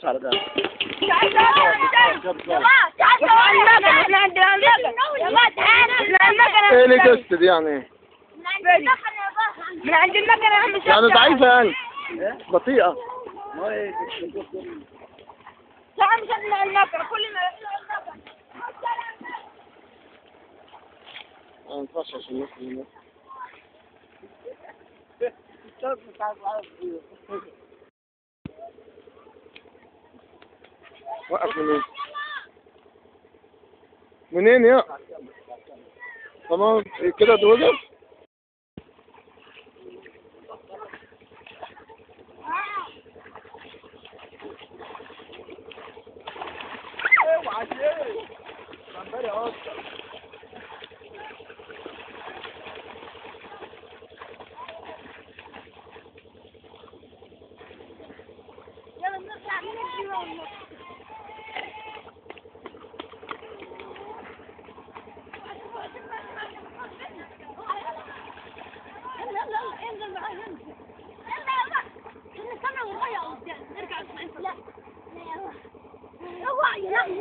بس على ده. ايه اللي قصة دي يعني؟ من عند المكنة يعني ضعيفة يعني؟ بطيئة. تعال مشان المكنة كلنا ما ينفعش عشان الناس وقف منين؟ منين يا؟ تمام كده توقف؟ يلا نطلع من انزل معايا انزل يلا نستنى ونغير قدام نرجع لا لا يلا اوعى يا لهوي